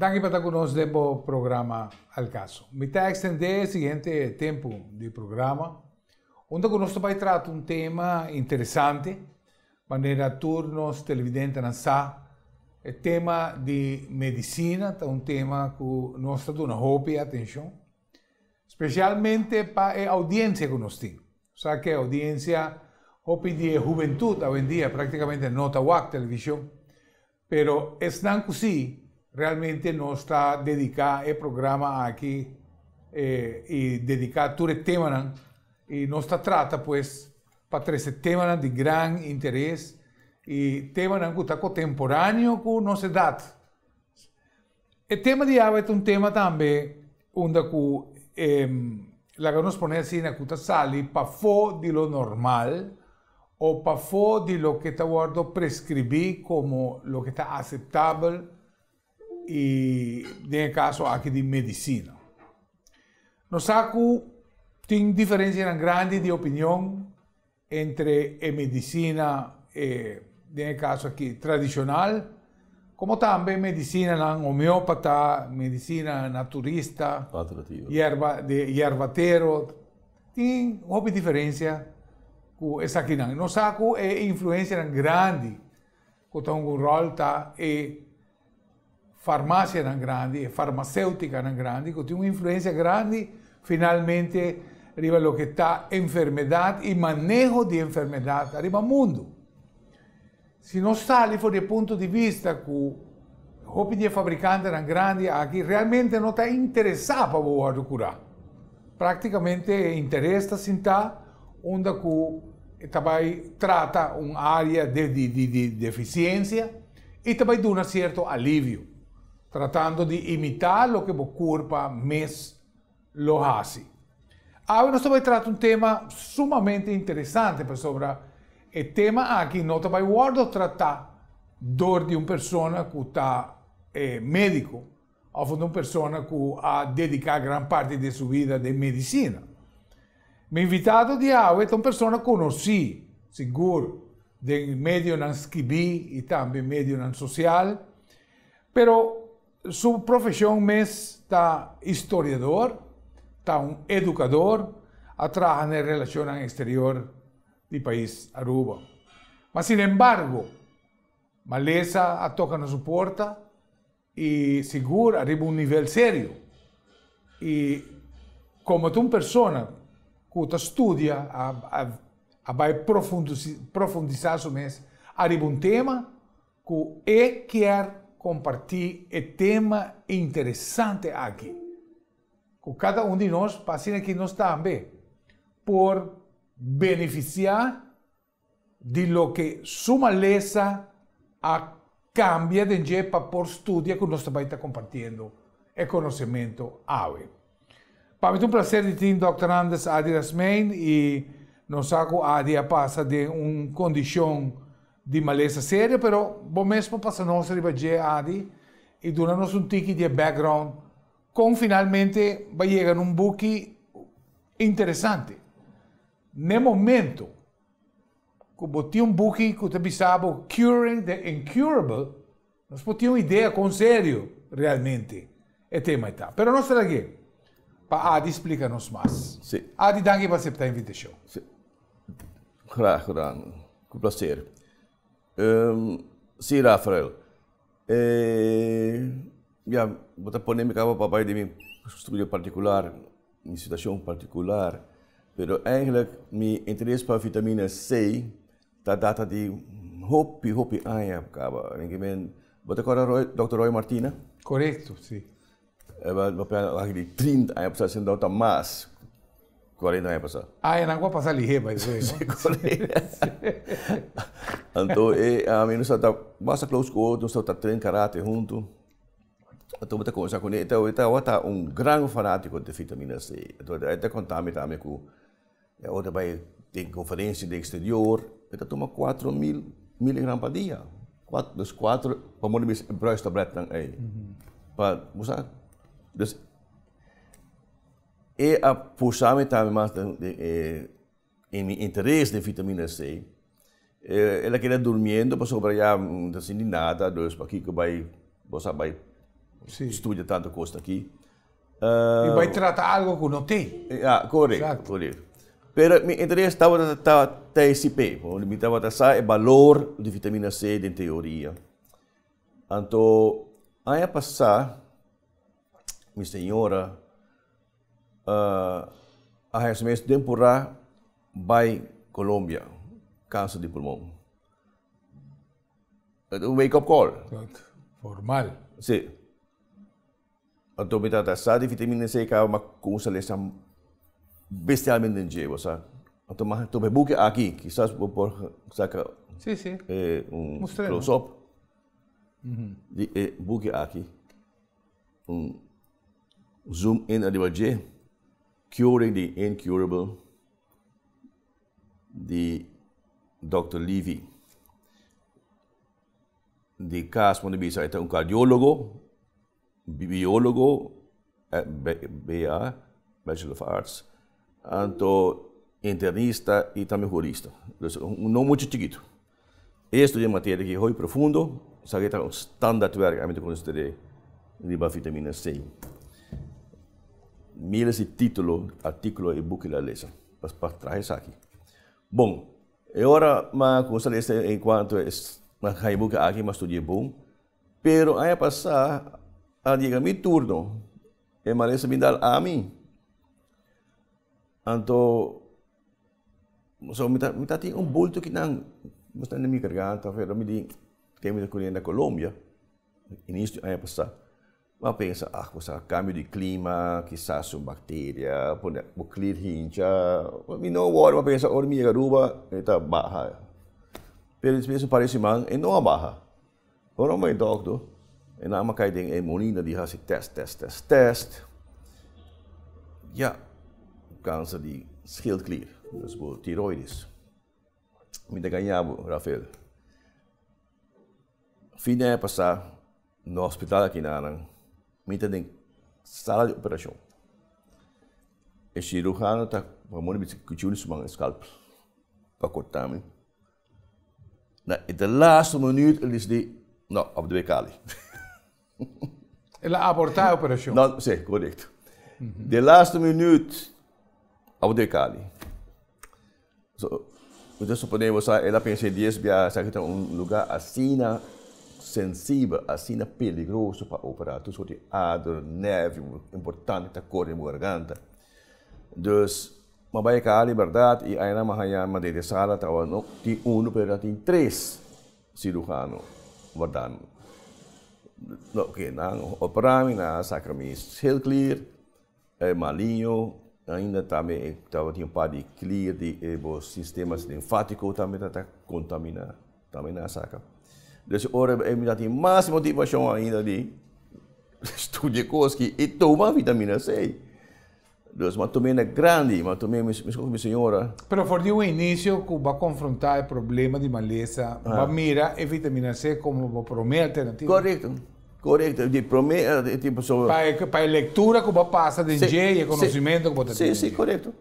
Danke por estar conosco no programa Al Caso. Me está extender o seguinte tempo de programa, onde conosco vai tratar tema interessante, maneira turnos televidentes não sa, o tema de medicina, é tema que nós estamos dando hope e atenção, especialmente para a audiência que nós temos. Sabe que a audiência, hope de juventude, hoje em dia, praticamente não está a televisão, pero es não assim, realmente nós está dedicado ao programa aqui e dedicado todo o tema e nós está trata pues para trazer tema de grande interesse e tema que está contemporâneo com nossa idade. O tema de hoje é tema também onde la que nós ponemos assim na que sali para fora de lo normal ou para fora de lo que está guardo prescrever como lo que está aceitável e, nesse caso, aqui de medicina. Nós sabemos que tem diferença grande de opinião entre a medicina, nesse caso aqui, tradicional, como também medicina homeópata, medicina naturista, yerbatero. Tem uma diferença com essa aqui. Nós sabemos que a influência grande, que tem um rol, é farmácia grande, farmacêutica grande, que tem uma influência grande, finalmente, arriba lo que está enfermidade e manejo de enfermidade, arriba o mundo. Se nós saímos do ponto de vista que o de fabricante grande aqui realmente não está interessado para o curar. Praticamente interessa sentar onde que também trata uma área de deficiência e também dá um certo alívio, tratando de imitar o que o corpo mesmo lo faz. Agora nós também tratamos um tema sumamente interessante sobre o tema aqui não também guardo tratar dor de uma pessoa que está médico ou de uma pessoa que ha dedicado grande parte de sua vida de medicina. Meu invitado de hoje é uma pessoa que conheci, seguro, do meio não escrevi e também meio não social, pero sua profissão mesmo está historiador, está um educador, trabalha na relação exterior do país Aruba. Mas, sin embargo, Malesa a toca na sua porta e seguro arriba um nível sério. E como uma pessoa que estuda, vai profundizar sobre isso, arriba um tema que quer compartilhar o tema interessante aqui. Com cada de nós, para que nós também, por beneficiar de lo que sua maleza cambia de jeito para por estudia que nós também está compartilhando o conhecimento hoje. Para mim é um prazer de ter o Dr. Anders Adi Rasmein e nós sabemos que Adi passa de uma condição de maleza séria, pero bom mesmo passa nós ribager Adi e dá-nos um tique de background com finalmente vai chegar um book interessante. No momento que botou um book que você pensava Curing the Incurable, nós temos uma ideia com sério realmente o tema está. Pero nós estamos aqui para Adi explicar-nos mais. Sim. Adi, danke por aceitar a invitação. Graag, com prazer. Sim, Rafael. Bota polêmica para papai de meu estudo particular, minha situação particular, pero eigenlijk meu interesse para vitamina C está data de hopi anos, acaba. Ninguém bota agora Dr. Roy Martina. Correto, sim. Bota de 30 anos para ser doutor mais 40 anos para. Eu não vou passar ligeiro, mas então, a mim nós está mais close com outro, nós está treinando karate junto. Então, eu conversar com ele. Então, está grande fanático de vitamina C. Então, ele conta-me também que ele vai ter conferência de exterior. Ele toma 4.000 miligramas por dia. 4, para morrer em bruis tablet aí. Para, você, dus, a puxar-me também mais em interesse de vitamina C. Ela quer dormindo, para sobre já não tem nada, dus para que vai, você vai Sim. Estuda tanta coisa aqui. E vai tratar algo que não tem. Correto, Exato. correto. Pero meu interesse estava TSP, onde me estava a o valor de vitamina C em teoria. Então, ano passado, minha senhora, a essa temporada vai Colômbia, câncer de pulmão. Wake-up call. Formal. Sim. Então, me está de vitamina C que é uma coisa bestialmente dinheiro, sabe? Então, mas tu me aqui, quizás por saca Sim. close-up. Buque aqui. Zoom in a dibaje. Curing the Incurable. De Dr. Levy. De caso onde bisa é cardiólogo, biólogo, BA, Bachelor of Arts, então internista e também jurista. Não muito chiquito. Este é uma matéria que é muito profundo, sabe que é um standard werk a gente considera de vitamina C. Miles de título, artículo e book la lesa. Para trazer isso aqui. Bom, agora, mas com essa enquanto mas hay book aqui, mas estudei bom. Pero ano passado, a diga mi turno, e malesa me dá a mim. Então, so me tá tem bulto que não, mas não me garganta, pero me di que me colher na Colômbia, início ano passado. Mas pensa, você cambio de clima, quizás uma bactéria, o clear hincha, me não worry, mas pensa, ora minha garuba está baixa. Pero isso parece mal, e não baixa. Ora meu doctor, e na makai tem hemonina de hasi test. Ja, câncer de schildklier, dus por tiroides. Me te ganhava, Rafael. Fim de ano passado, no hospital aqui na Anang, me te tem sala de operação. O cirurgião está para montar que tira um scalpel para cortar-me. De laatste minuut is die, nou, op de Wekali. Ela abortar a operação. Não, sim, correto. De laatste minuut op de Wekali. Então, suponemos, ela pensa em 10 dias, que é lugar assim sensível, assim perigoso para operar. Tudo sobre adro, nervo, importante, tá cor em garganta. Dus, mas vai a liberdade e aí na manhã de sala estava não tem pero tem 3 cirurgianos verdade não que não operar na sacramento heel clear malinho ainda também estava tinha par de clear de os sistemas linfáticos também está contaminado também na saca então ora ainda tem mais motivação ainda de estudar coisas que e tomar vitamina C. Dus, mas também é grande, mas também minha senhora. Pero for o início que vai confrontar o problema de maleza, vai mirar a vitamina C como uma primeira alternativa. Correto. De primeira, tipo só. Para a leitura que vai passar de e o conhecimento que vai ter. Sim, correto.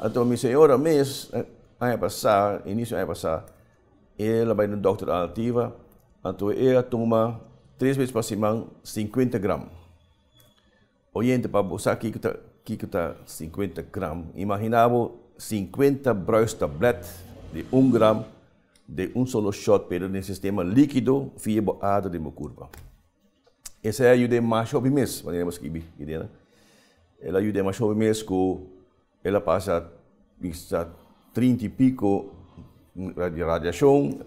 Então, minha senhora, ano passado, início do ano passado, ela vai no doutor ativa, então ela toma 3 vezes por semana 50 gramas. Oriente para você aqui que está 50 gramas. Imaginava 50 bruistablet de 1 gram de solo shot, pero no sistema líquido via a água de uma curva. Essa ajuda mais sobre mês, podemos dizer. Ela ajuda mais sobre mês que ela passa 30 e pico de radiação,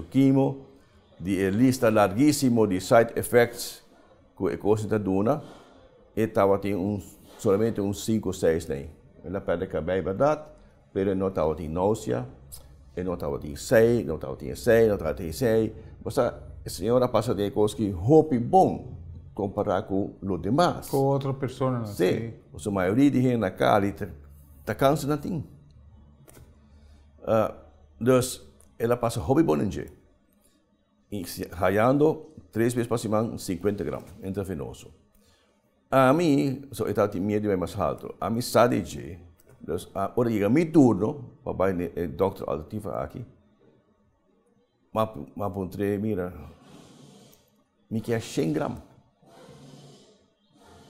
quimo, de lista larguíssima de side effects que a coisa está dando, e estava somente 5 ou 6 nem. Ela perde a cabeça, verdade, mas não estava em náusea, não estava em sei, não estava em sei, não estava em sei. Mas a senhora passa de coisas que roupa bom comparar com os demais. Com outra pessoa, sim. A maioria de gente na casa está cansada de ter. Então, ela passa roupa bom em dia. E raiando 3 vezes por semana 50 gramas, intravenoso. A mim, eu estava medo mais alto. A mim sabe de, ora chega meu turno, papai é doutor alternativa aqui. Mas encontrei, mira, me quer 100 gramas.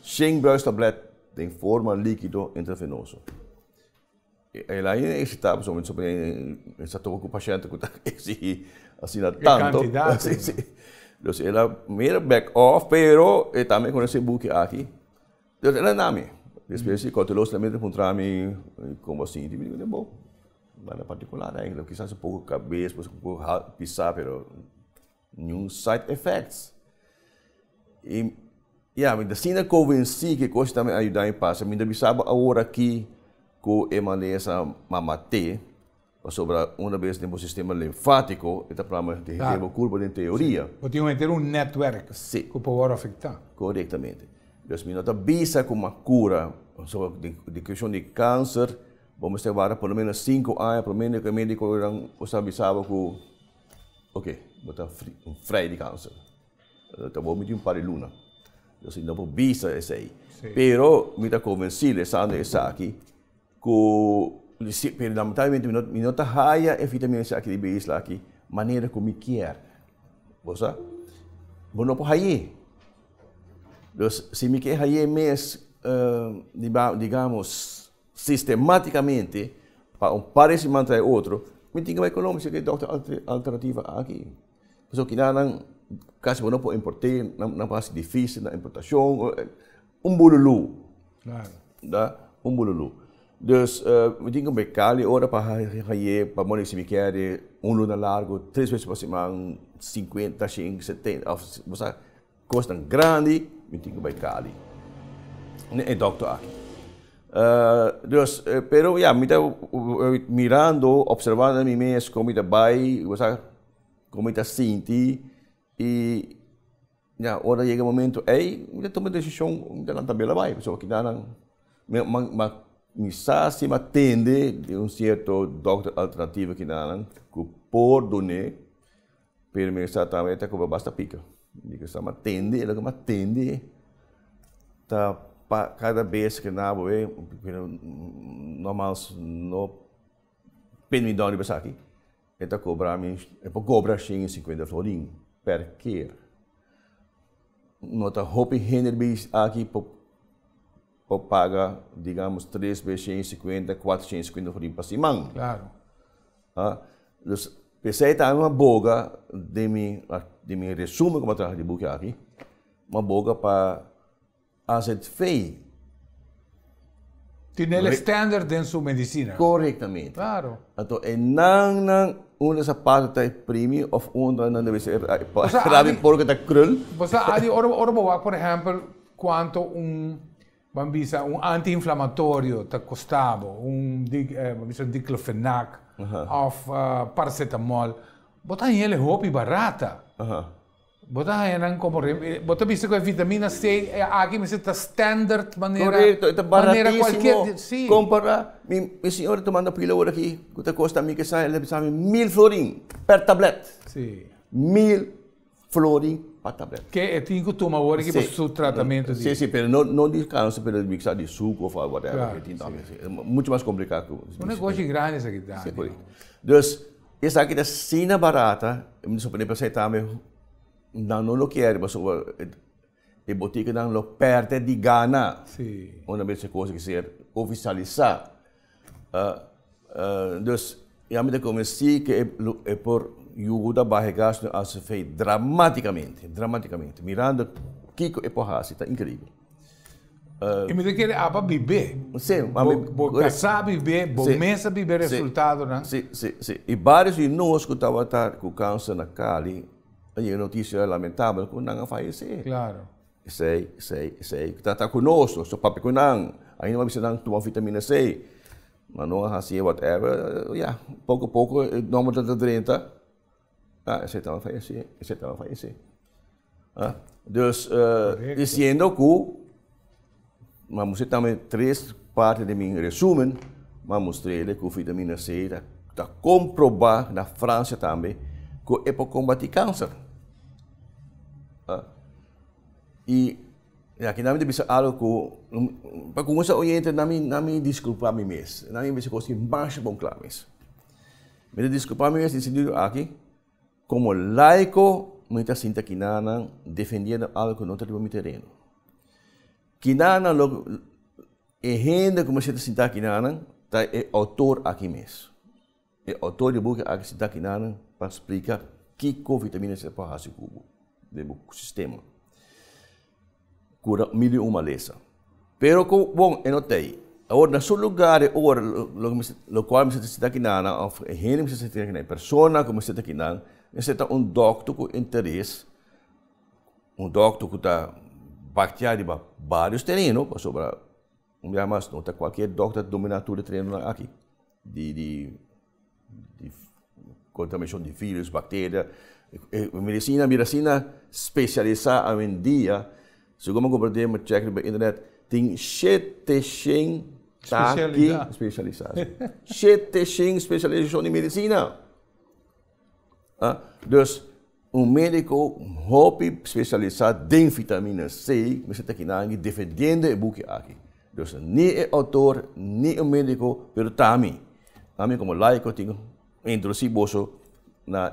sem bruistablet em forma líquido intravenoso. E lá em essa etapa, somente sobre essa toca com o paciente que está assim tanto. Quantidade. Então, ela meio back off, pero também com esse book aqui. Então, ela não me. Depois, quando eu também encontrei como assim, eu digo, bom, nada particular, ainda quizás um pouco cabeça, um pouco pisar, pero nenhum side effects. E ainda assim, eu convenci que coisa também ajudar em paz. Ainda me sabe agora aqui que essa mamate sobre uma vez no sistema linfático, está para uma curva de teoria. Pode ter network que pode afetar. Corretamente. Então, me nota visa com uma cura sobre a questão de câncer, vamos ter pelo menos 5 anos, pelo menos que o médico não avisava que, ok, botar freio de câncer. Então, vou meter par de luna. Então, não vou visa esse aí. Pero, me está convencido, essa aqui, que lamentablemente me nota haya a vitamina C aqui de base lá aqui maneira como me quer, você não pode haya. Então se me quer haya mês digamos sistematicamente para parece manter outro, me tem que mais econômico que doctor alternativa aqui. Porque que não caso não pode importar, não passa difícil na importação, bululu, claro, bululu. Dus we denken bij Cali, ora para morrer se me quer luna largo, 3 vezes por semana, 50, 70, você custa grande, me denken bij Cali. É doctor aqui. Dus, pero me está mirando, observando a mim mesmo como está vai, você como está senti e ora chega o momento, me toma decisão, me dá na tabela vai, pessoal que dá me se atende de certo doctor alternativo que não que por donar para me também até que basta pica digo se atende ela que atende tá cada vez que na boe normal no penidão de aqui eta cobrar me cobra 50 florim per keer nota hope henderbis aqui paga, digamos, 3 vezes 50, 450 por semana. Claro. Então, pensei também uma boga de me resumo como trabalho de book aqui, uma boga para fazer feio. Tem o standard em sua medicina. Corretamente. Claro. Então, não uma dessa parte está premium ou outra não deve ser grave porque está cruel. Você há ora por exemplo, quanto Bambisa, anti-inflamatório te costava, diclofenac, of paracetamol. Bota ele roupa barata. Bota ele como bota visto que a vitamina C aqui me está standard maneira. Correto, está baratíssimo. Sim. Compara, minha senhora tomando pílula aqui, que custa mim que sai, ele precisa 1000 florim per tablet. Sim. 1000 florim. Que tem que tomar agora que para o tratamento. Sim, sim, mas não descansa pelo mixar de suco ou whatever. É muito mais complicado. Um negócio grande isso aqui. Então, essa aqui é cena barata, me surpreende para aceitar, mas não lo quer, mas a botica não lo perde de gana. Sim. Uma vez coisa que ser oficializar. Então, eu me convenci que é por ajuda barriga a se fez dramaticamente. Mirando Kiko e Porrasi, está incrível. E me quer para beber. Sim, casar beber, começa a beber resultado, né? Sim. E vários de nós que estavam com câncer na Cali, aí a notícia lamentável que não faleceu. Claro. Sei. Está conosco, só papi com não. Ainda não precisa tomar vitamina C. Mas não assim, whatever. Pouco a pouco, não mudou de 30. Esse estava a falecer. Dus, dizendo que, vamos ter também 3 partes de meu resumo, vamos mostrar que a vitamina C está comprovado na França também, que é para combater câncer. E aqui não me diz algo que, para começar a orientar, não me desculpa a mim mesmo, não me diz que mais bom claro mesmo. Me desculpa a mim mesmo, dizendo aqui, como laico, muita gente aqui defendendo algo que não está no meu terreno. Kinana, e gente como você está kinana, tá é autor aqui mesmo. É autor de book aqui está kinana para explicar que vitamina C para fazer o sistema. Cura milho uma lesa. Pero bom, eu notei. Agora, na seu lugar, no qual você está kinana, ou gente que você está kinana, persona como você está kinana, você está doctor com interesse, doctor que está bacteria de vários terrenos, sobre mas não está qualquer doctor dominador de treino aqui, de contaminação de vírus, bactérias, medicina especializada hoje em dia, segundo eu comprei uma check na internet, tem 700 especializados. 700 especializações em medicina. Dus médico hobby especializado em vitamina C, mas está aqui na defendendo o book aqui. Dus nem é autor, nem é médico, pero também como laico tenho introduzir bolso na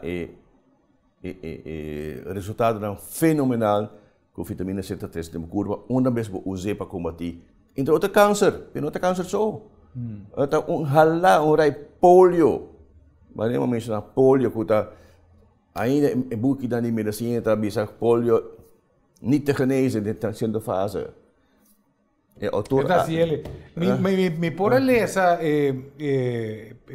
resultado fenomenal com vitamina C3 de curva, uma vez eu usei para combater entre outro câncer, não é câncer só. Então rai polio, mas não mencionar polio que está ainda é book da medicina está bisa polio niet te genezen in de sendo fase. Me pode ler essa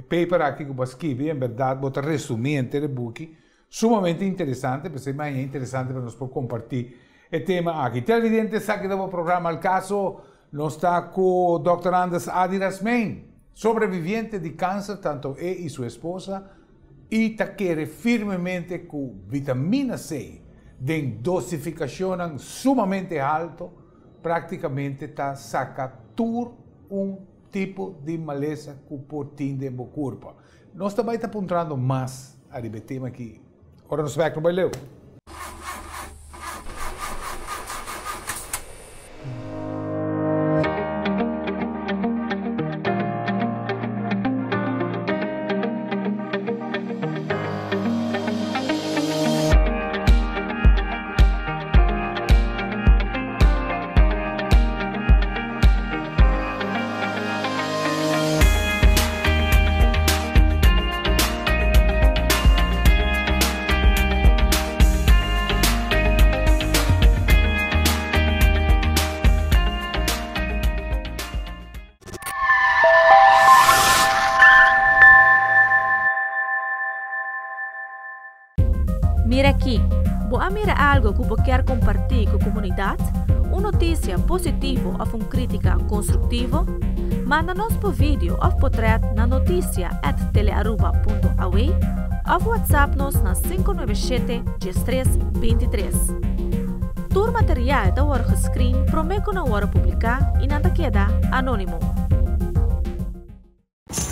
paper aqui que eu escrevi, em verdade, vou resumir o book, sumamente interessante, porque é interessante para nós compartilhar o tema aqui. Televidente, sabe que do programa Al Caso, nós está com o Dr. Anders Adirasmein, sobreviviente de câncer, tanto ele e sua esposa, e está querendo firmemente com vitamina C, de dosificação sumamente alto, praticamente está sacando tipo de maleza que pode ter no corpo. Nós também estamos apontando mais a tema aqui. Agora nós vamos para o Leo. Mira aqui, vou mira algo que eu quero compartilhar com a comunidade? Uma notícia positiva ou uma crítica construtiva? Manda-nos por vídeo ou portrait na noticia@telearuba.aw ou WhatsApp-nos na 597-1323. Todo material da hora gescreen promete na hora publicar e não queda anônimo.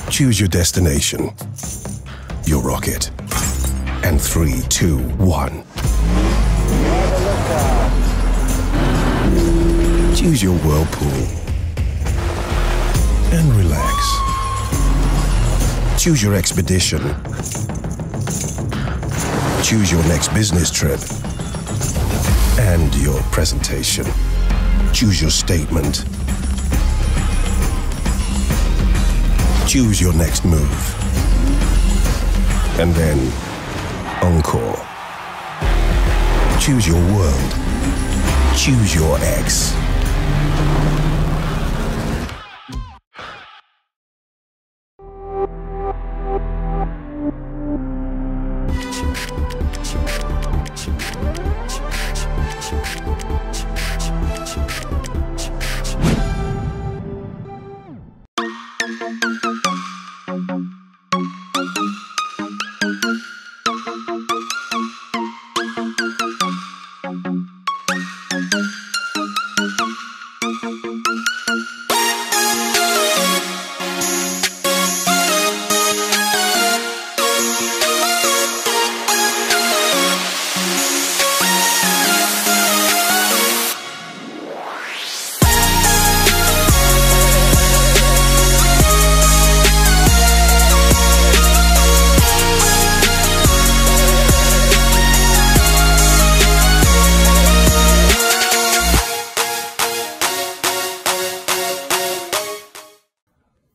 Choose your destination, your rocket. And 3, 2, 1. Choose your whirlpool and relax. Choose your expedition. Choose your next business trip and your presentation. Choose your statement. Choose your next move. And then encore. Choose your world. Choose your ex.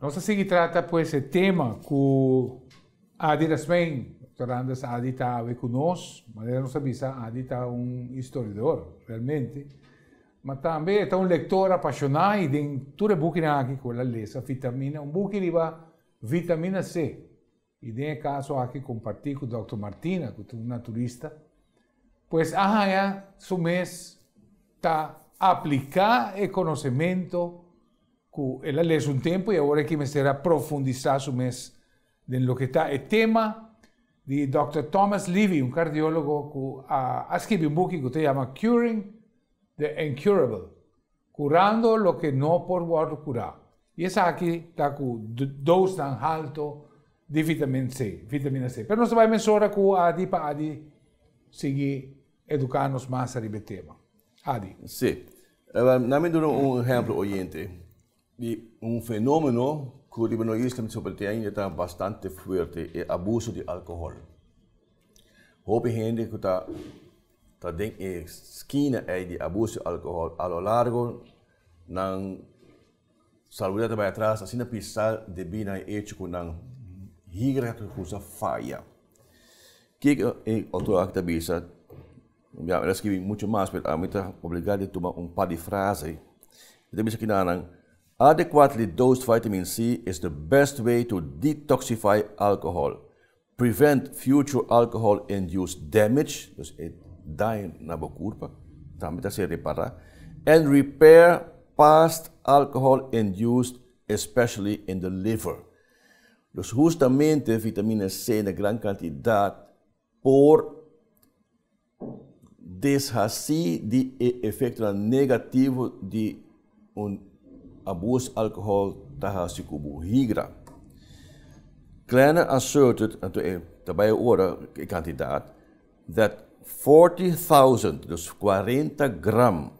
Nós seguimos trata pues el tema que Adi Rasmein, tornando a Adi está conosco, mas não sabia se Adi está historiador, realmente. Mas também é leitor apaixonado e tem tudo book aqui com a lesa vitamina, book de vitamina C. E tem caso aqui compartir com o Dr. Martina, que é um naturista, pues su mês está aplicar o conhecimento que ela lê um tempo e agora que me será profundizar su mês em lo que está o tema de Dr. Thomas Levy, um cardiólogo que escreveu book que se chama Curing the Incurable, curando lo que no por curar. E essa aqui está com dose tão alto de vitamina C. Pero nós vamos mensurar com Adi para Adi seguir educar-nos mais sobre o tema. Adi. Sim. Nós damos exemplo oriente de fenômeno que no Islam está bastante forte, é abuso de álcool. Houve gente que está dentro da esquina de abuso de álcool a lo largo ng saludar para atrás, assim na pisar de bina hecho com nang higra que usa falha. Que autor aqui bisa, eu escrevi muito mais, mas a mim está obrigado a tomar par de frases. Então bisa que nang adequately dosed vitamin C is the best way to detoxify alcohol, prevent future alcohol-induced damage, dus dano na boca, também está se reparar, and repair past alcohol-induced, especially in the liver. Dus justamente vitamina C na gran quantidade por deshacer de efeito negativo de abuso de álcool tahasi kubu higra. Kleiner asserted, daarbij ora quantiteit, that 40,000, dus 40 gram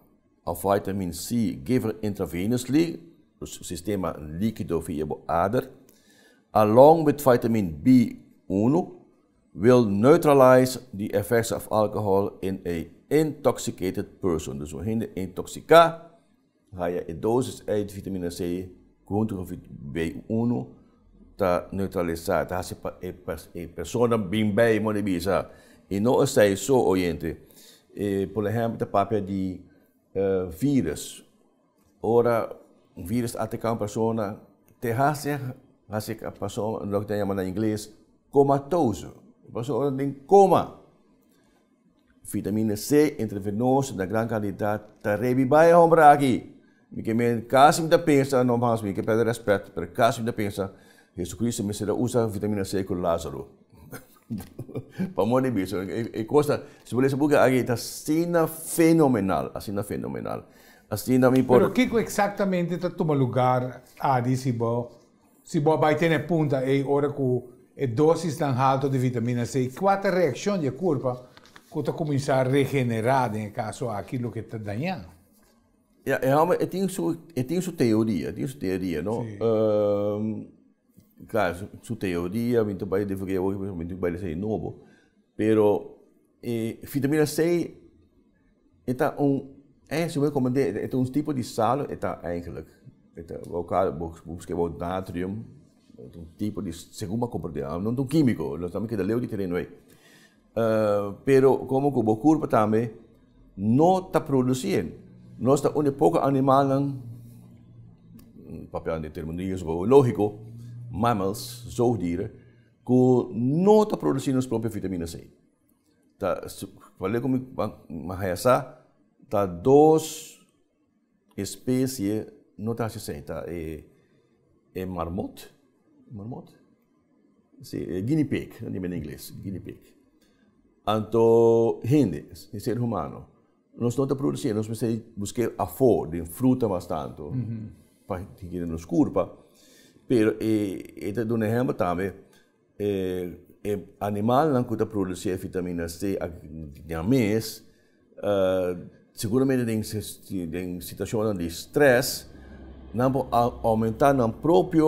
of vitamin C given intravenously, dus sistema líquido via de ader, along with vitamin B1, will neutralize the effects of alcohol in a intoxicated person. Dus wanneer je intoxica, ga je een dosis uit vitamine C, junto com B1, ta neutralizar, ta hace persona bem bem monebisa. E não é só oriente. Por exemplo, o papel de vírus. Ora, vírus ataca uma pessoa, te hace a pessoa, no que chama em inglês, comatose. A pessoa tem coma. Vitamina C intravenosa na grande quantidade, ta revive a ombra aqui. Porque me caso me pensa, não vamos me que pede respeito, mas caso me pensa, Jesus Cristo me será usa vitamina C com Lázaro. Para mim bicho, e costa, se você busca aqui está sina fenomenal, assim na me por. Pero que exatamente está toma lugar a se bo vai ter punta e ora com a dose tão alta de vitamina C, qual reação de corpo que está começar a regenerar em caso aquilo que está danhando? Tem sua teoria, não? Claro, sua teoria, muito bem deveria muito bem ser novo, pero vitamina C se we komen het ons tipo de sal eigenlijk busca o natrium, um tipo de segunda comportamento, não um químico, nós também que da leu de terreno aí. Pero como que o corpo também não está produzindo, nós está onde pouco animal papel de termodinhos lógico, mammals, zoogdieren, que não está produzindo a própria vitamina C. Falei como mahayasa, tá duas espécies não está assim, tá marmot, sim, guinea pig, não digo em inglês, guinea pig. Então, gente, ser humano, nós não está produzindo, nós precisamos buscar a fora de fruta bastante, para que nos curva. Pero esta dá um exemplo também, animal não pode produzir vitamina C no mês, seguramente em situação de estresse, não pode aumentar a própria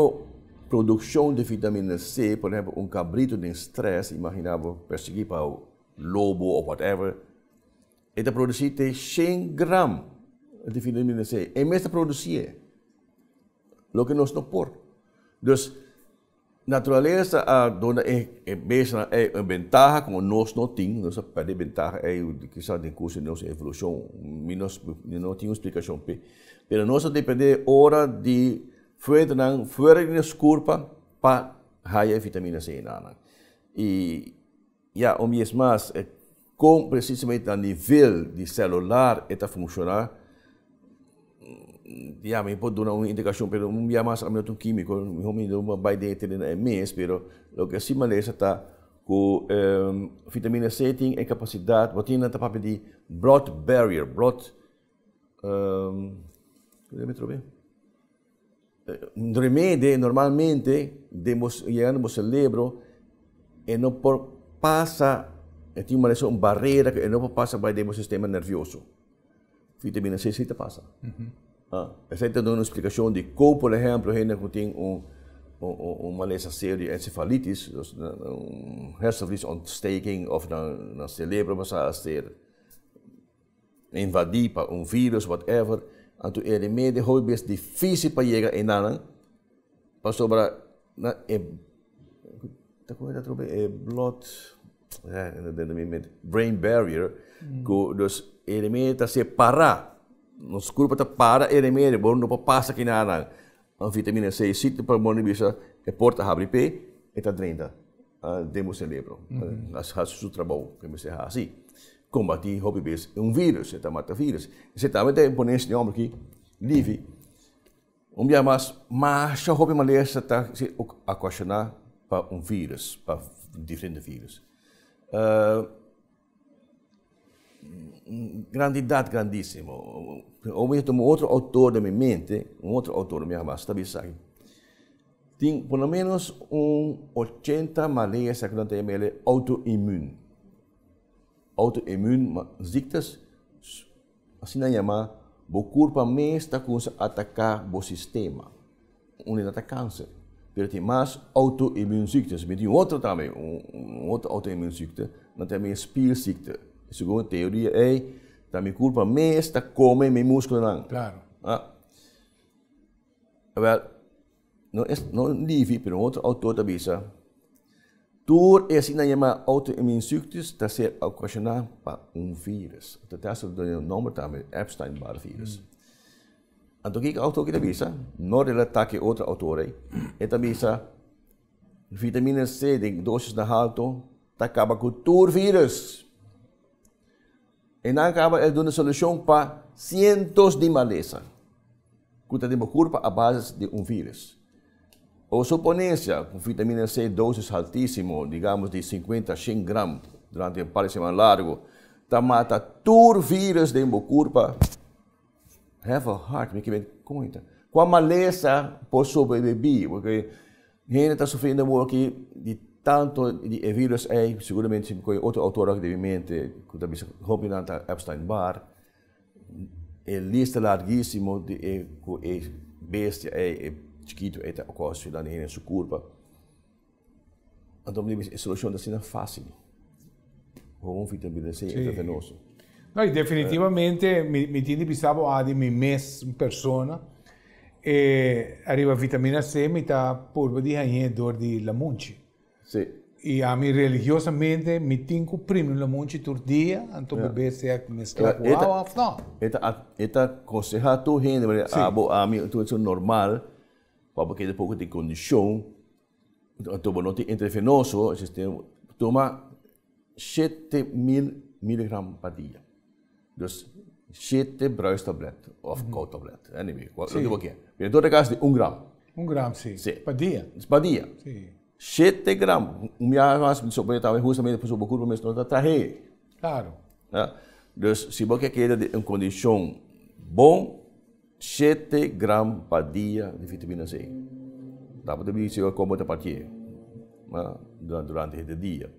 produção de vitamina C, por exemplo, cabrito de estresse, imaginava perseguir para o lobo ou whatever, ele produzir 100 gramas de vitamina C, e mesmo produzir, o que nós não pode. Dus naturaleza dona base een ventaja como nós não temos, nossa perde ventaja quizás de curso de nossa evolução, nós não temos explicação pero nós depende hora de fora de curva para higher vitamina C nana. E o mesmo mais com precisamente a nível de celular está funcionar. Me pode dar uma indicação, pero mais a meu químico, não vai dentro de mês, pero o que sim maleza está com vitamina C tem a capacidade, botar na papel de blood barrier, remédio normalmente chegando no cérebro e não passa, tem uma barreira que não passa para o sistema nervioso. Vitamina C se passa. Essa é uma explicação de como, por exemplo, gente que tem uma lesão séria de encefalitis, hersenvlies ontsteking of no cérebro passa a ser invadir por vírus, whatever. Então, é remédio é difícil para chegar em nada, para sobrar brain barrier, que dus remédio se parar. Nos curva está para e remédio, bom não passa aqui nada. A vitamina C sítio para bom bisa é porta abre pé e está drena demo cérebro. As seu trabalho que me se assim. Combater hobby base vírus, está mata vírus. Você também tem imponência de homem aqui, livre. Dia mas a hobby malesa está se equacionar para vírus, para diferentes vírus. Grandidade grandíssima. Um outro autor da minha mente, está dizendo, tem pelo menos 80 malezas que não tem autoimune. Autoimune ziektes, assim não chama, o corpo mesmo está com atacar o sistema. Não é câncer, mas tem mais autoimune ziektes. Mas tem outro também, outro autoimune ziekte, não tem mais spierziekte. Segundo a teoria é também culpa mesmo está comendo meu músculo não. Claro. Não livre, mas outro autor também diz, tudo é assim na autoimune ziektes está ser ocasionado por vírus. Então esse é o nome também, Epstein-Barr vírus. Então que autor que diz, não relata que outro autor é também diz, vitamina C de doses na alto acaba com todo vírus. E não acaba é dando solução para cientos de malezas que tem uma curva à base de vírus. Ou suponência, com vitamina C, doses altíssimas, digamos de 50 a 100 gramas, durante um par de semanas largo, mata todo vírus de uma curva. Have a heart, me que conta. Com a maleza, posso sobreviver, porque a gente está sofrendo muito aqui de tanto de vírus seguramente outro autor que mente que também Robinanta Epstein-Barr lista larguíssimo de bestia chiquito é ocorre lá na sua curva. Então a solução assim é fácil. Com vitamina C é venoso. No, e definitivamente me tiene pensado a de mi mes persona arriba vitamina C me está por de dor de la munchi. Sim. E a mim religiosamente me tenho primo la munchi todo dia, então bebê se é mesclar com água, não. Eta aconselha tu gente, a mim tudo normal, porque depois de condição, então não tem intravenoso, sistema toma 7.000 miligramas por dia. Dus 7 bruistabletten of koudtabletten. Anyway, wat doe ik hier? In toda caso de 1 gram. 1 gram, sim. Per dia? Per dia. Sim. 7 gramas. Mas também justamente para o corpo mesmo não trazer. Claro. Dus se você quer de uma condição bom, 7 gramas por dia de vitamina C. Dá para também se como a partir durante o dia.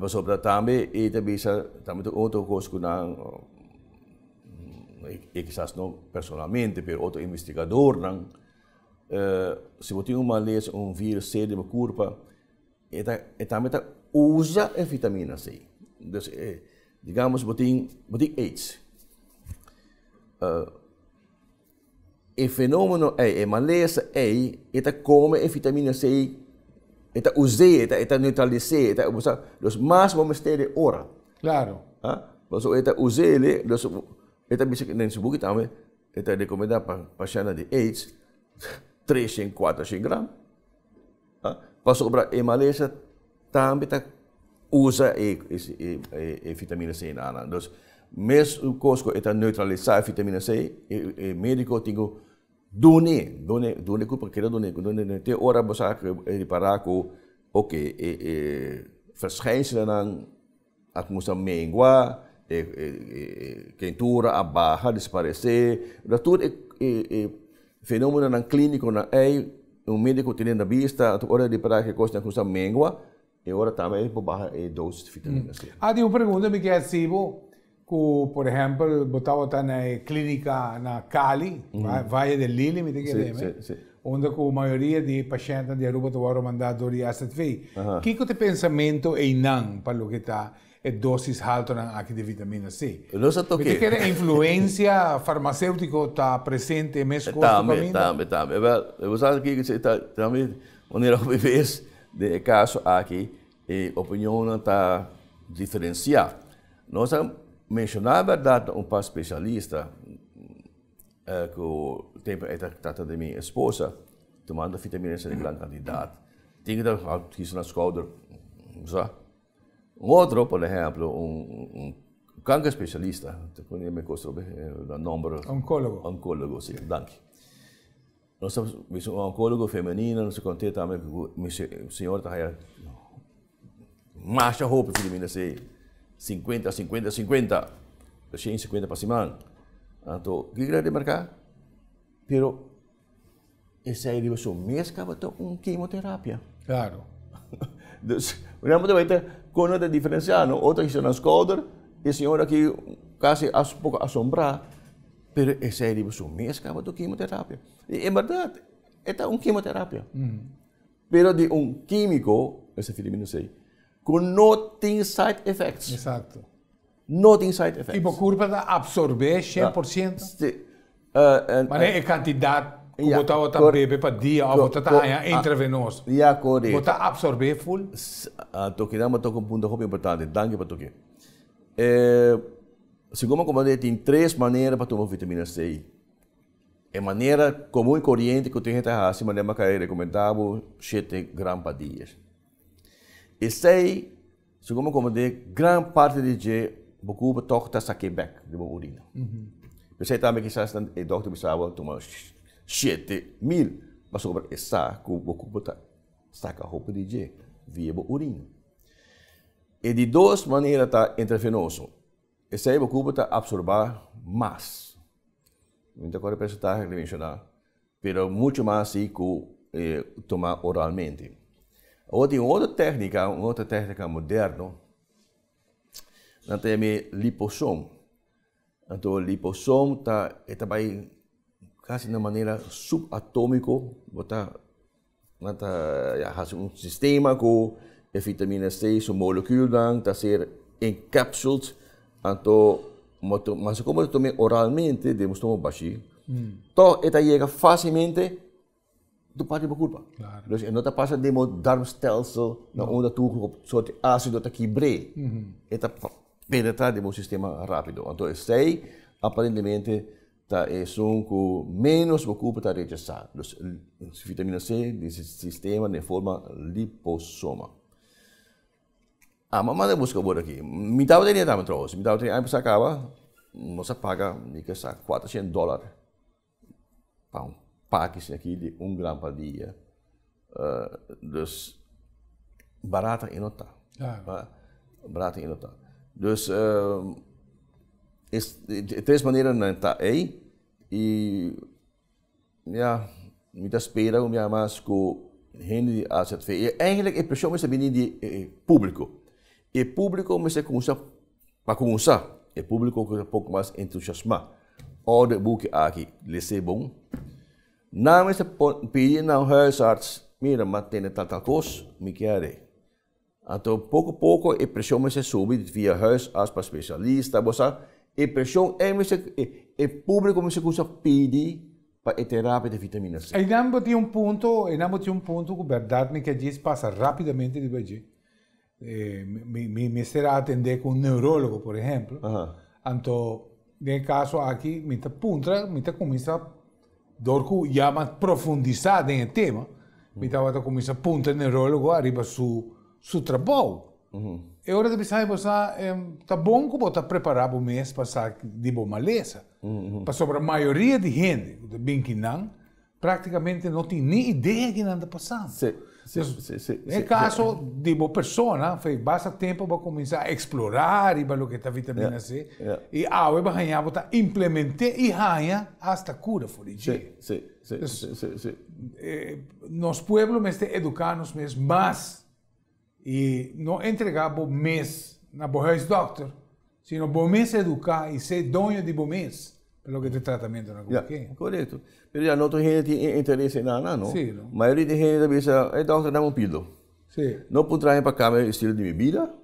Sobre também e também outra coisa que não quizás não personalmente, mas outro investigador não se você tem uma lesão, vírus C de uma curva, e também usa a vitamina C. Então, digamos, você tem AIDS. o fenômeno é, a maleza é, eta come a vitamina C, eta use, eta neutralize, eta usa, dus mais vamos ter ora. Claro. Mas eta use ele, dus eta bisa nem subuki também, eta recomenda para paciente de AIDS 300, 400 gramas. Pas op a maleza também tá usa a vitamina C na. Dus mes o cosco eta neutralizar a vitamina C, e médico tingo done culpa que done te ora bosa reparar ko verschijnselen dan at musa mengua quentura abaixar desaparecer, dat tudo fenômeno nan clínico na médico tem na vista, a hora de reparar que costa musa mengua, e ora também por baixar a dose de vitamina C. Tem uma pergunta me que é por exemplo, botava na clínica na Cali, Valle del Lili, me tem que lembrar, onde a maioria de pacientes de Aruba estão mandados de AZV. O que é o pensamento e não para o que está a doses alta aqui de vitamina C? Porque que a influência farmacêutica está presente mesmo com também. Eu vou aqui que também maneira que vez de caso aqui a opinião está diferenciada. Nós mencionar a verdade um par especialista que o tempo é trata de minha esposa tomando vitamina C de grande quantidade. Tinha que ir na escola, outro, por exemplo, cancer especialista, quando eu me costumo o nome oncólogo, sim, danke. Nós temos um oncólogo feminino, nós contamos também que o senhor está aí mais roupa vitamina C 50, 150 para cima. Então, o que eu quero marcar? Pero, essa é a diversão mesmo que uma quimioterapia. Claro. Então, vamos ver quando é diferenciado. Outra que está na escola, e a senhora aqui quase um pouco assombrada. Pero, essa é a diversão mesmo que uma quimioterapia. E, é verdade, é uma quimioterapia. Pero, de químico, essa vitamina C, não tem side effects. Exato. Não tem side effects. Tipo, curva de absorver 100%. Mas é a quantidade que você está bebendo para dia ou você está intravenoso. Correto. Você está absorver full? Tocamos um ponto importante. Danke para toque. Segundo como tem três maneiras para tomar vitamina C. A maneira comum e corrente que eu tenho que fazer, mas eu recomendava 7 gramas por dia. E sei, segundo como grande parte de dia, você toca a saque back de urina. Eu sei também que o doutor precisava tomar 7.000, mas sobre essa, você saca a roupa de dia via urina. E de duas maneiras está intravenoso. E sei, você absorver mais. Então, agora eu estar mencionar, mas muito mais que tomar oralmente. Tem outra técnica moderna, não tem liposom. Então, liposom está quase de maneira subatômica, faz um sistema com a vitamina C, sua molécula está ser encapsulada. Então, mas como eu tomei oralmente, devemos tomar baixo. Então, ela chega facilmente do parte da culpa. Claro. Dus não está passando de darmstelsel na onde tu op soort ácido está quebré. Está penetrar de sistema rápido. Então, sei aparentemente tá com menos culpa está rechazado. Dus vitamina C desse sistema de forma liposoma. Mas manda buscar por aqui. Me dá o dinheiro também trouxe. Me dá o dinheiro aí para acaba, você paga $400 para package aqui de 1 grama por dia. Dus barata e não tá. Barata e não tá. Dus três maneiras não tá aí e me dá espera o mais com gente de AZV. E eigenlijk a pressão é bem de público. E público me começa para começar. E público que é um pouco mais entusiasmado. O de boek aqui, lees bom. Namens de pedir naar huisarts, mira, mas tem tal coisa, me quer. Então, pouco a pouco, a pressão me sobe via huisarts para especialista, você, a pressão é o público me começa a pedir para a terapia de vitamina C. E não tem um ponto que verdade que diz passa rapidamente de bem. Me será atender com um neurólogo, por exemplo. Então, no caso aqui, me começa a dar já mais profundizado em tema. Me começa a punta neurólogo arriba su trabalho. E ora de pensar, tá bom que você preparar o mês para sair de boa maleza. Mas sobre a maioria de gente, bem que não, praticamente não tem nem ideia que anda passando. No caso de uma pessoa, faz bastante tempo para começar a explorar e para o que está vitamina C. E a vai ganhar, para implementar e ganhar até cura for isso. Nos pueblos me educarnos mais e não entregar o mês na boa doctor, sino o mês educar e ser dono de bom mês pelo que te tratamento na correto. Mas já não tem gente interesse em nada, não? Sim. A maioria de gente diz, doctor, dá um pílula. Sim. Não pode trazer para cá o estilo de minha vida.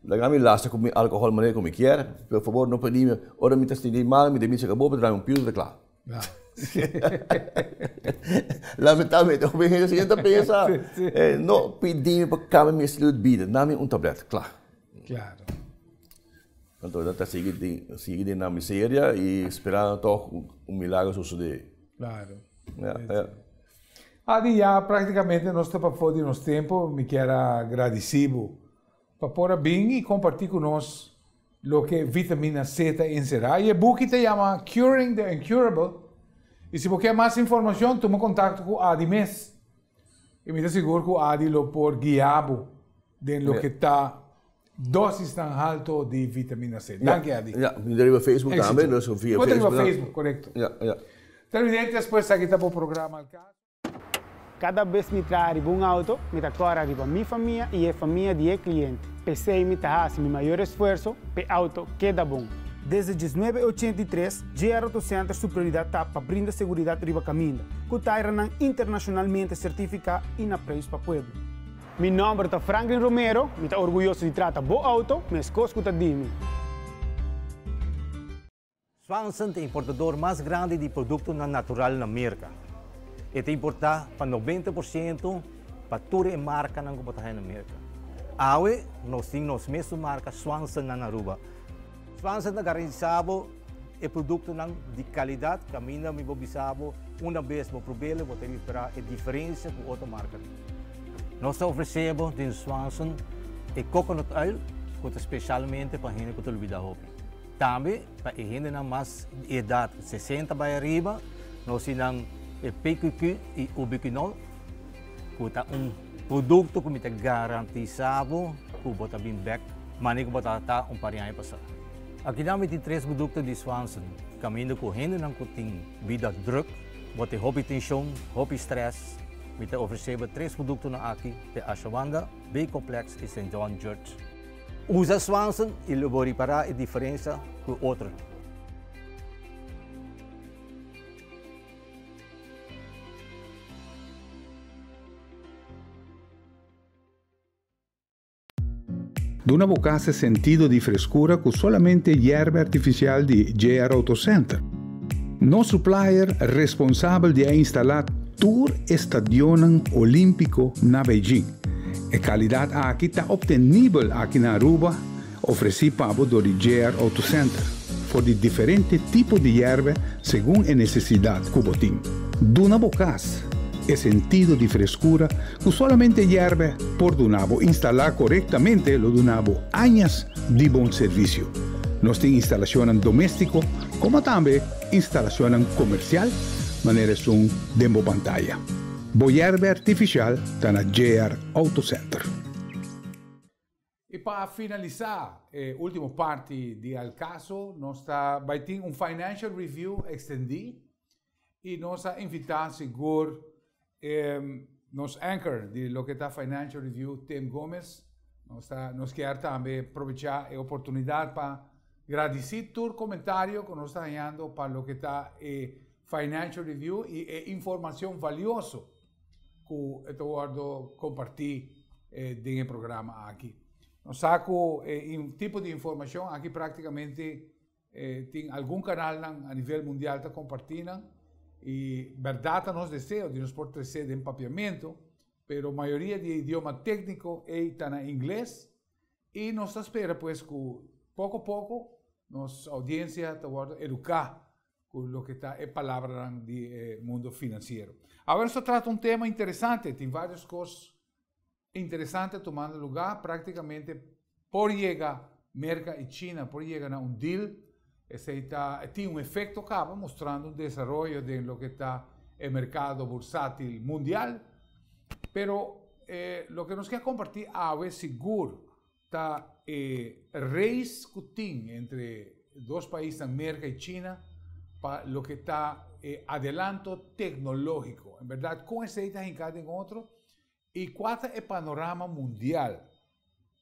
Dá me lasta com álcool maneira como quer. Por favor, não pode me, ora me está mal, me demite acabou para trazer um pílula, claro. Lamentavelmente, eu vejo assim, gente pensa, não pedir para cá meu estilo de vida, dá-me tablete, claro. Então, está seguindo na miséria e esperando milagre suceder. Claro. Já praticamente nós estamos fora de nosso tempo, me quero agradecido para pôr bem e compartilhar com nós o que vitamina C será. E o book se chama Curing the Incurable. E se você quer mais informação, toma contato com o Adi Mes. E me seguro que o Adi lo por guiabo de lo que está dosis tão alto de vitamina C. Danke, Adi. Me deriva Facebook também, nós via Facebook. Facebook, correto. Televidentes, depois aqui está o programa. Cada vez me trago um auto, me trago arriba minha família e a família de cliente. Pensei me fazer meu maior esforço para o auto queda bom. Desde 1983, GR Auto Center sua prioridade está para brindar segurança riba caminho, que está internacionalmente certificado e na preço para o povo. Meu nome é Franklin Romero, me está orgulhoso de tratar bom auto, mas coisa que de mim. Swanson é o importador mais grande de produtos natural na América. Ele importa para 90% para toda a marca na América. Hoje, nós temos a mesma marca Swanson na Aruba. Swanson é garantido e produto de qualidade que a minha me observo uma vez vou provar vou ter esperar a diferença com outra marca. Nós oferecemos em Swanson e coconut oil que especialmente para gente que olvida hobby. Também para gente na mais idade 60 para arriba nós temos o PQQ e o biquinol que é produto que me garantido que bota bem back, mas que bota parinha passar. Aqui temos 3 produtos de Swanson, caminho correndo não tem vida druk, bota hobby tensão, hobby stress. Me oferecemos 3 produtos aqui, de Ashwanda, B-Complex e St. John Church. Usa Swanson e vou reparar a diferença com outro. Duna bocasse sentido de frescura com solamente hierba artificial de GR Auto Center. Nosso supplier responsável de instalar Tour Estadion Olímpico na Beijing. A qualidade aqui está obtenível aqui na Aruba, oferecida para o GR Auto Center, por diferentes tipos de hierba segundo a necessidade que você tem. Duna bocas é sentido de frescura que solamente hierba por Dunabo instalar corretamente lo Dunabo años de bom serviço. Nós temos instalação doméstico, como também instalação comercial, maneira som demo pantalla. Boyerbe artificial está na GR Auto Center. E para finalizar, última parte de Alcaso, nós vai ter financial review extendido e nós invitamos seguro nos anchor de lo que está financial review, Tim Gomes. Nós queremos também aproveitar a oportunidade para agradecer todo comentário que nós está ganhando para lo que está financial review e informação valiosa que eu estou compartilhar no programa aqui. Nós saco tipo de informação aqui praticamente tem algum canal a nível mundial que compartilham Y verdad nos deseo de nos por crecer de empapeamiento, pero mayoría de idioma técnico está en inglés y nos espera pues que poco a poco nos audiencia te va a educar con lo que está en palabra del mundo financiero. Ahora se trata un tema interesante, tiene varias cosas interesantes tomando lugar, prácticamente por llegar América y China, por llegar a un deal. Tiene un efecto acaba mostrando un desarrollo de lo que está el mercado bursátil mundial, pero lo que nos queda compartir ahora es seguro está raíz cutín entre dos países, América y China, para lo que está adelanto tecnológico. En verdad, con ese está en cada otro y cuál es el panorama mundial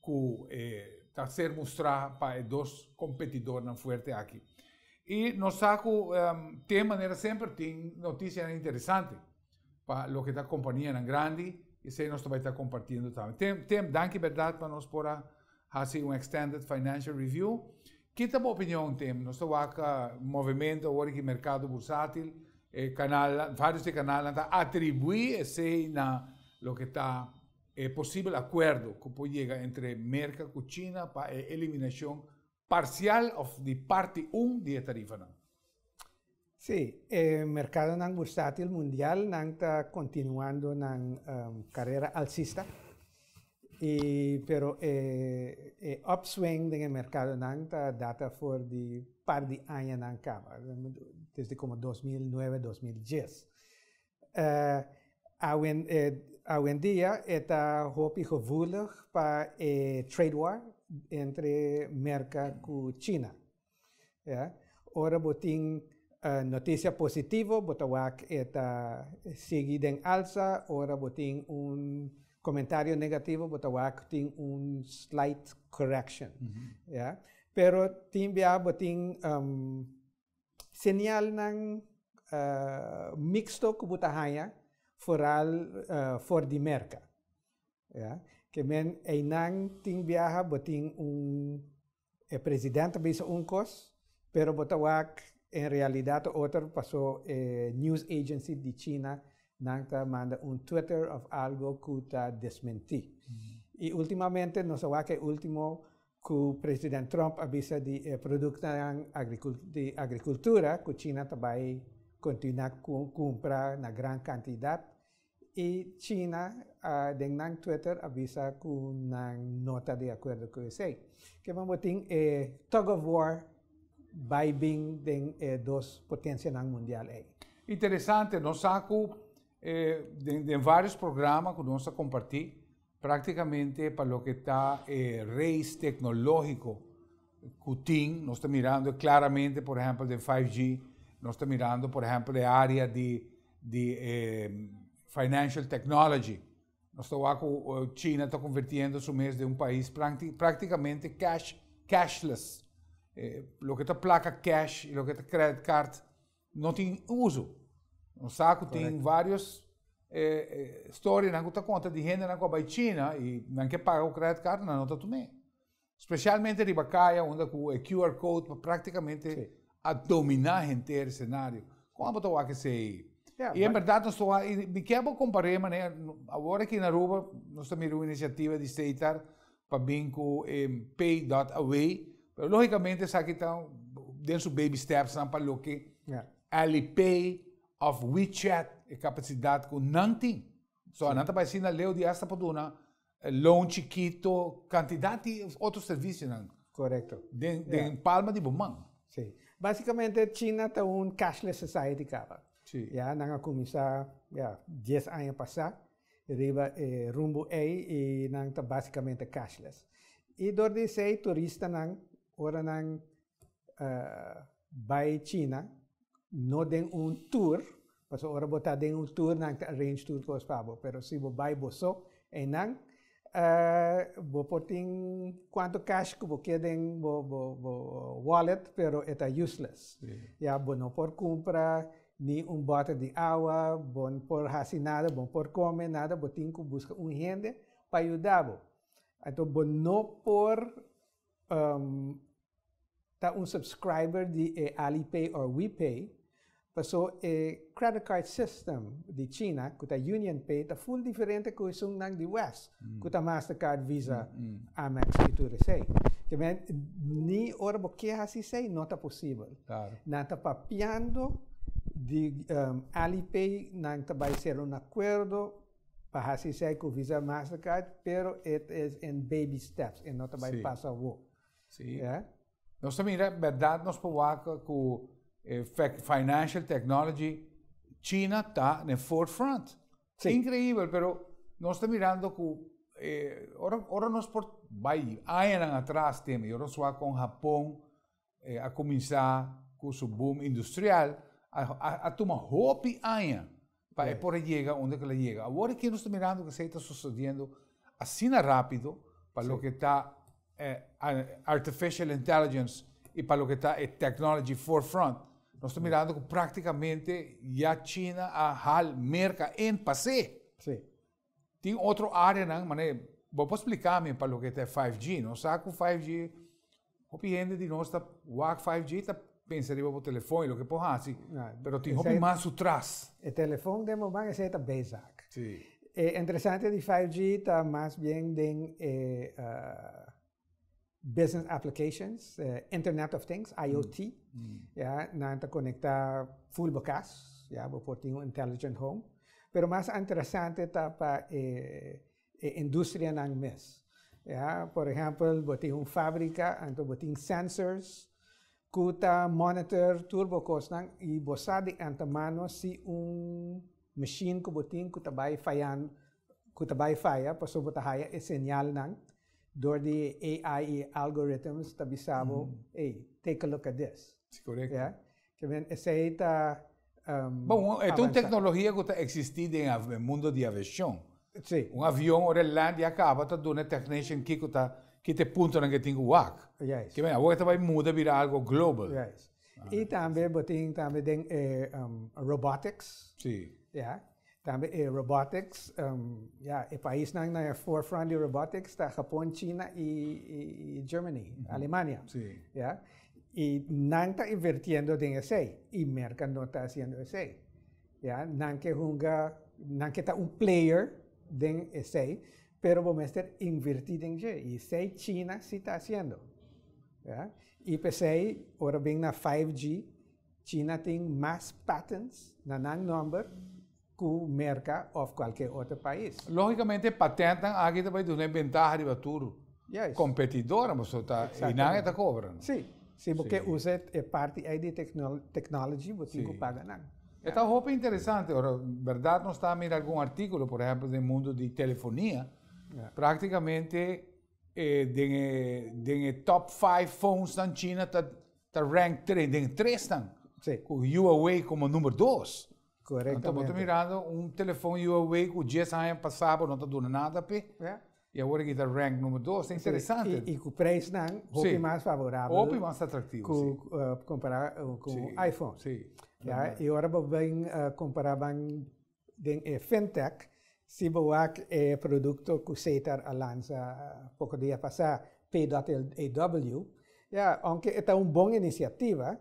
que está ser mostrado para dos competidores fuertes aquí. Y nos saco de manera siempre tiene noticias interesantes para lo que está compañía en grande y se nos va a estar compartiendo también. Danke verdad para nos por hacer un extended financial review. ¿Qué tal opinión tem? Nos va movimiento ahora que mercado bursátil, canal, varios de canales atribuir ese na lo que está posible acuerdo que puede llegar entre América y China para eliminación parcial de parte 1 de tarifa. Sí, el mercado bursátil mundial está continuando una carrera alcista, pero upswing del mercado está data por de par de años desde como 2009-2010. Hoy en día está hopi gevoelig para trade war entre América y China. Ahora botín noticia positiva, botawak está seguida en alza, ahora botín un comentario negativo, botawak tiene un slight correction. Pero timbia botín señal nang mixto que botahaya for di merka. Que men einang ting viaja boting el presidente bisa uncos, pero botawak en realidad otro pasó news agency de China nangta manda un Twitter of algo que ta desmentí. Y últimamente nos sabe que último que presidente Trump avisa de productos de agricultura que China también continua comprar una gran cantidad. Y China, en Twitter, avisa con una nota de acuerdo con eso. Que vamos a tener tug of war vibing de dos potencias mundiales. Interesante, nos saco de varios programas que nos compartir prácticamente para lo que está race tecnológico. Cutín, nos está mirando claramente, por ejemplo, de 5G, nos está mirando, por ejemplo, de área de financial technology. China está convirtiendo su mes de un país prácticamente cashless. Lo que está placa cash y lo que está credit card no tiene uso. No saco tem vários stories na conta conta de gente na coba China e não quer pagar o credit card na nota também. Especialmente de Bacaia, onde o QR code para praticamente a dominar o inteiro cenário. Como eu que sei. E em verdade nós estou me quero comparar, né? Agora aqui na Aruba nós temos uma iniciativa de aceitar para bem com Pay.away, mas logicamente essa aqui está dentro do baby steps para o que Alipay of WeChat e capacidade que não tem. Só não vai ser na lei de esta para uma loan chiquito, quantidade de outros serviços, não? Correto. De palma de mão. Sim. Basicamente, China está um cashless society, cara. Sim. Já não começar 10 anos passar, arriba rumbo aí e não está basicamente cashless. E dorde sei turista não, ora não vai China, não tem tour, porque ora botar tem tour não arrange tour com os pabo, pero se você vai boso, e não você portem quanto cash que você tem wallet, pero está useless. Já não por comprar ni bote de água, bom por fazer nada, bom por comer nada, você tem que buscar gente para ajudar. Então, não por tá subscriber de Alipay ou WePay, Paso credit card system di China, kuta Union Pay, ta full diferente ko isang nang di West. Kuta Mastercard, Visa, Amex, ito resay. Kaya ni ora bo kaya hasi say, nota possible. Claro. Nata papiando di Alipay nang tabay ser un acuerdo hasi say ko Visa, Mastercard, pero it is in baby steps, and nota tabay pasa wo. Sí. Yeah? Nós mira, verdade, nós povaca com financial technology, China está no forefront. Sí. Increíble, pero nós estamos mirando que ora nós por vai anos atrás temos, ora só com Japão a começar com seu boom industrial, a tomar hope anos para por chegar onde que ela chega. Agora que nós estamos mirando que se está sucedendo assim rápido para o que está artificial intelligence e para o que está technology forefront. Nós estamos mirando que praticamente já China a hal merca em passe. Sí. Tem outra área, não, mas vou explicar-me para o que é 5G. Nós sabemos que 5G, o gente de nós está, o 5G está pensando no telefone, o que pode assim, mas tem mais atrás. O telefone de mobile é a basic. Sim. Interessante de 5G está mais bem em business applications, Internet of Things, IoT, na conectar full bocas, por ter intelligent home. Pero mais interessante está para indústria ng mes. Por exemplo, botin fábrica, então botin sensors, kuta monitor turbo cost nang e bosadi antamano si machine ko botin kuta bay faya paso botahaya e senyal nang door the AI algorithms tabisabo, hey, take a look at this. Correcto. Yeah? Kaya essa está bom, é uma tecnologia que está existindo no mundo de aviação. Sim. Avião, ora land e acaba, está dando technician que te punta na que tem o WAC. Yes. Que bem, agora vai mudar virar algo global. Yes. E também botin também tem robotics. Sim. Yeah. Também robotics, o país na forefront de robotics está Japão, China e Germany, Alemanha. Sim. Yeah. Y nang está invirtiendo en ese y mercado no está haciendo ese. Ya, nang que está un player en ese, pero vamos a estar invertido en ese. Y ese China sí está haciendo. Ya, y PC ahora bien na 5G, China tiene más patents na nang number que mercado o cualquier otro país. Lógicamente patentan aqui também de uma vantagem de futuro. Yes. Competidora, mas está e não está cobrando. Sí. Sí, porque usa parte aí de technology, você não paga nada. Esta roupa é interessante. Ora, verdade, nós estamos a ver algum artigo, por exemplo, do mundo de telefonia. Praticamente, de top 5 phones na China, está rank 3, de 3 estão. Com o Huawei como número 2. Correto. Então, estou mirando telefone Huawei que 10 anos passados não está dando nada, e agora que está rank número 2, é interessante. E com o preço não, é mais favorável. Ou mais atrativo, comparar com o iPhone. Sim. E agora vamos comparar com fintech, se você é produto que você está lançando pouco dia passado, Pay.aw, aunque é uma boa iniciativa,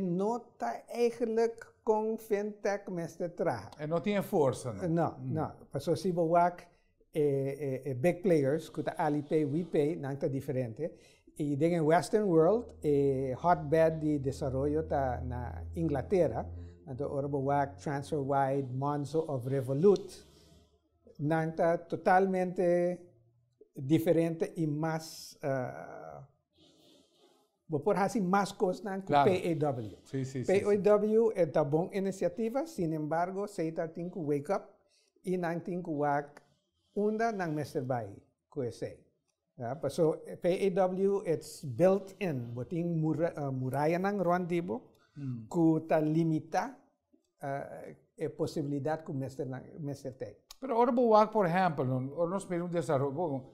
não está eigenlijk com fintech mestre traga. Não tem força, não? Não. Passou se você big players, kuta Alipay, WePay, não está diferente. E em Western World, hotbed de desarrollo está na Inglaterra. Então, Orbowac, TransferWide, Monzo of Revolut, não está totalmente diferente e mais, vou por assim, mais coisa que PAW. Sim. PAW é uma boa iniciativa, sin embargo, você tem que wake up e não tem que work unda ng Mr. Bay QSA. So, PAW, it's built in. Buting muraya ng rondibo, que ta limita a possibilidade que o Mr. tem. Pero ahora por exemplo, nós temos desenvolvimento,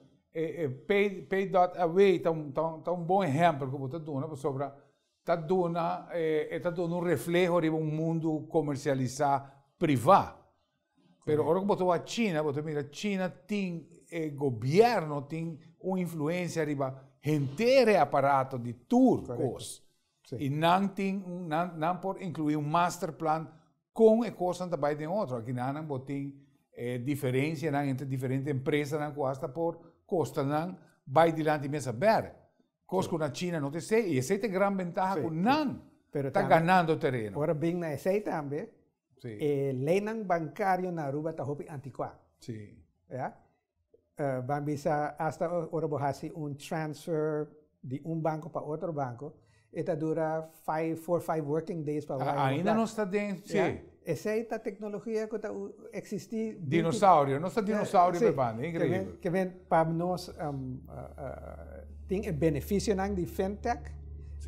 Pay.aw está bom exemplo que você dona sobre está dando reflejo de mundo comercializado privado. Pero ahora que você a China, você mira, China tem governo, tem uma influência arriba, inteiro aparato de turcos. Y nan por incluir un master plan con cosas también de otro. Aquí nan botín diferencia entre diferentes empresas nan hasta por costa nan vai dilante mesa ver. Cos con la China no te sé y esa es gran ventaja con nan. Pero Está ganando terreno. Ahora bien na esa también. Sí. Lenang bancario na Aruba ta hopi antiqua. Sí. Ya. Van bisa hasta ahora bohasi un transfer de un banco para otro banco. Esta dura 4 o 5 working days para ainda não está dentro. Sí. Essa é a tecnologia que existe. Dinossauro, não está dinossauro bebendo, é incrível. Que vem para nós tem benefício de fintech,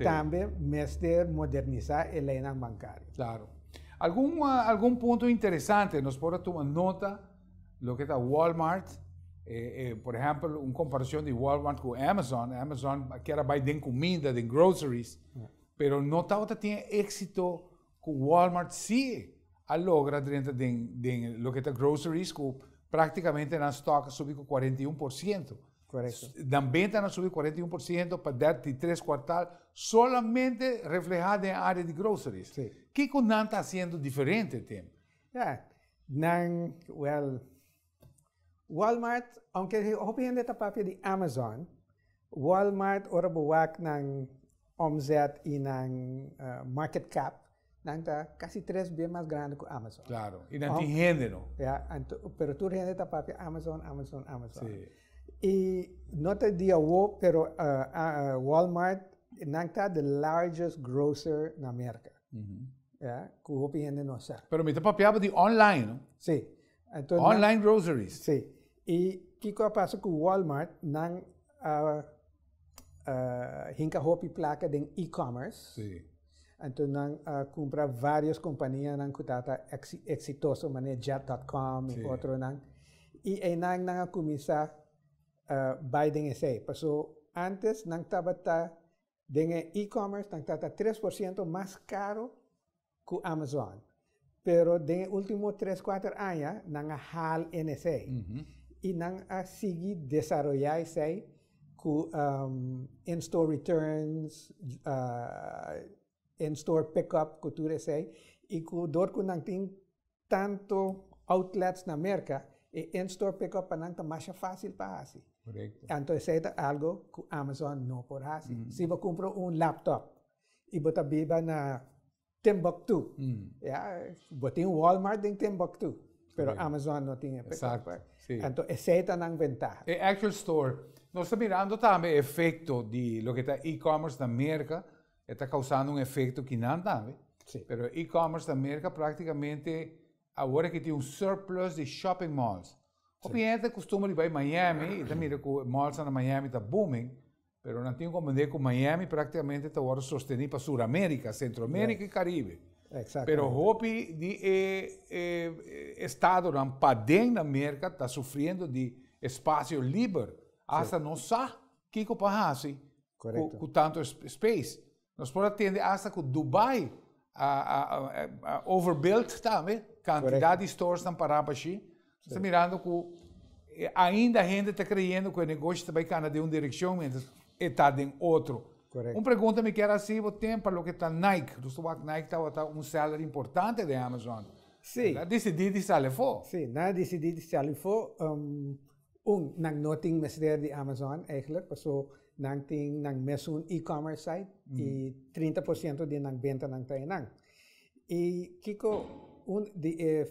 também mestre modernizar a lei bancária. Claro. Algum ponto interessante, nos pode tomar nota, lo que está Walmart, por exemplo, uma comparação de Walmart com Amazon. Amazon que era bem de comida, de groceries, pero não tinha êxito com Walmart sim a logra dentro de lo que está groceries, que praticamente na stock subiu com 41%. Correcto. Também está subiu 41% para dar 3 quartal, solamente reflejado em área de groceries. Sí. Que com não está sendo diferente, Tim? Walmart, aunque hopihan deta papel de Amazon, Walmart ora buwak ng omzet e ng market cap, nang casi 3 veces más grande que Amazon. Claro, y no tiene género. Pero tú tienes esta papel Amazon. Sí. Y no te digo, pero Walmart nangta the largest grocer in America. Que hopihan de no sa. Pero me está papiaba de online, ¿no? Sí. Entonces, online groceries. Sí. Y kiko pasa con Walmart nang hinka hopi placa de e-commerce. Sí. Entonces nang compra varias compañías nang kutata exitoso mané Jet.com y otro nang. Y nang kumisa Biden ese. Paso antes nang tabata de e-commerce nang tata 3% más caro que Amazon. Pero de últimos 3-4 años, nang hal NSA. Y nang sigi desarrollarse con in-store returns, in-store pickup, cultura se, y con dor con nang ting tanto outlets na América, e in-store pickup pa nang más fácil para hacer. Correcto. Entonces es algo que Amazon no puede hacer. Si vos compras un laptop y vos viva na Timbuktu. Botin Walmart en Timbuktu, pero Amazon no tiene. Exacto. Sí. Entonces, esa es una ventaja. El actual store, nos está mirando también el efecto de lo que está e-commerce de América, está causando un efecto que no también. Sí. Pero e-commerce de América prácticamente, ahora que tiene un surplus de shopping malls. Obviamente, costuma ir a Miami, y mira que malls en Miami está booming. Pero no tengo como dizer que Miami praticamente está ahora sostenido para Sudamérica, Centroamérica y Caribe. Exacto. Pero hopi de estado para dentro da América está sufriendo de espacio libre. Hasta no sabe qué pasa así con tanto space. Nos podemos atender hasta que Dubai overbuilt también, cantidad de stores estão parados assim. Está mirando que ainda a gente está creyendo que o negócio está vai de uma direção, mas está em outro. Uma pergunta me quer assim, o tempo para o que está Nike. Tu sabe que Nike está um salário importante de Amazon. Sim. Decidi de sair fora. Sim, decidi de sair fora. Nang noting mestre de Amazon eigenlijk, so nang ting nang mesun e-commerce site e 30% de nang benta nang tainang. E kiko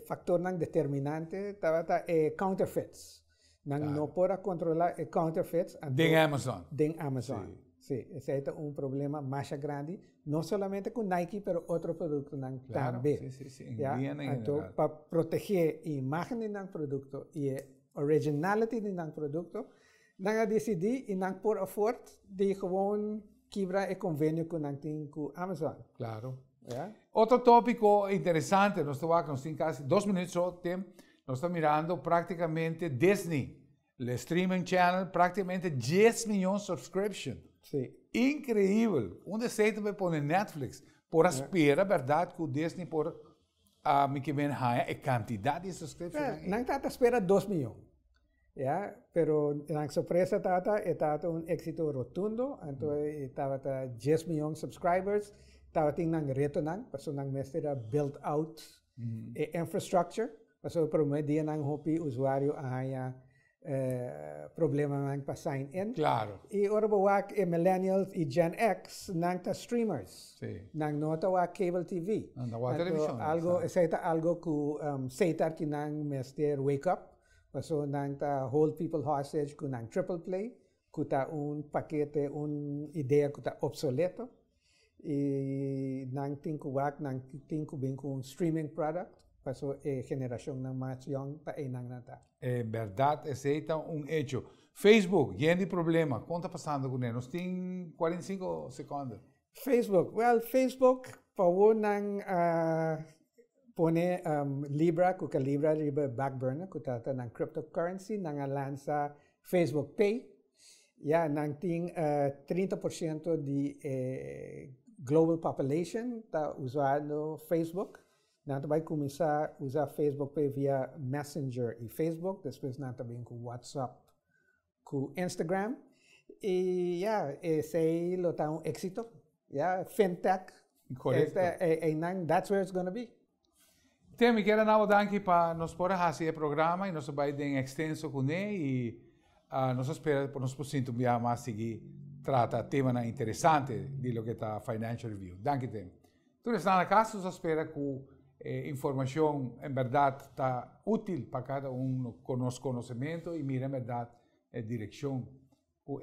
factor nang determinante tabata counterfeits. Nang no pora controlar counterfeits de Amazon. De Amazon. Sí, ese es un problema más grande, no solamente con Nike, pero otro producto también. Sí. Entonces, para proteger la imagen de un producto y originality de un producto, nang decidí y nang por afford de gewoon quebrar el convenio con Amazon. Claro. Otro tópico interesante, nos estamos casi 2 minutos, nos está mirando prácticamente Disney, el streaming channel, prácticamente 10 millones de subscriptions. Sí. Incrível. Um desejo para pôr Netflix. Por espera, verdade, que o Disney por me que vem a quantidade de subscriptions. Não está espera 2 milhões. ya, pero la sorpresa tata un éxito rotundo, entonces estaba 10 millones de subscribers, estaba teniendo reto nang, paso nang mestra build out infrastructure, paso promedia nang hopi usuario ahaya problema nang pa sign in. Claro. Y ahora bawak millennials y Gen X nang ta streamers, Sí. nang nota wa cable TV. Nawa television. Algo, algo ku seitar ki nang mester wake up. Paso nang ta hold people hostage ku nang triple play, ku ta un paquete, un idea ku ta obsoleto, y nang tinkuwak, nang tinkubing un streaming product, paso generación ng mas young ta nang nata. Verdad, ese es un hecho. Facebook, yendo problema, ¿cómo está pasando con él? Nos tienen 45 segundos. Facebook, well, Facebook, pawo nang pone Libra, kuka Libra back burner, kutata ng cryptocurrency, nang lanza Facebook Pay. Ya, nang ting 30% di global population ta usando Facebook. Natabay kumisa usa Facebook Pay via Messenger y Facebook, después natabing ku WhatsApp, ku Instagram. Y ya, ese lo ta un éxito. Ya, fintech. Correcto. That's where it's going to be. Temi, quero dar danke para nós por fazer o programa e nós vai ter extenso com ele e nós esperamos por nós possível mais seguir trata tema interessante de lo que está Financial Review. Danke, Temi. Tu está na casa, nós espera que informação em verdade está útil para cada com nosso conhecimento e mira em verdade a direção o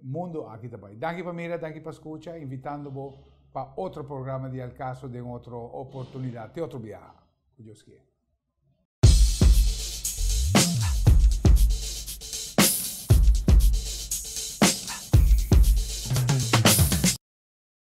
mundo aqui também. Danke para mira, danke para escuta, invitando-vos para outro programa de Al Caso de outra oportunidade, de outro viaje. Dios quiera.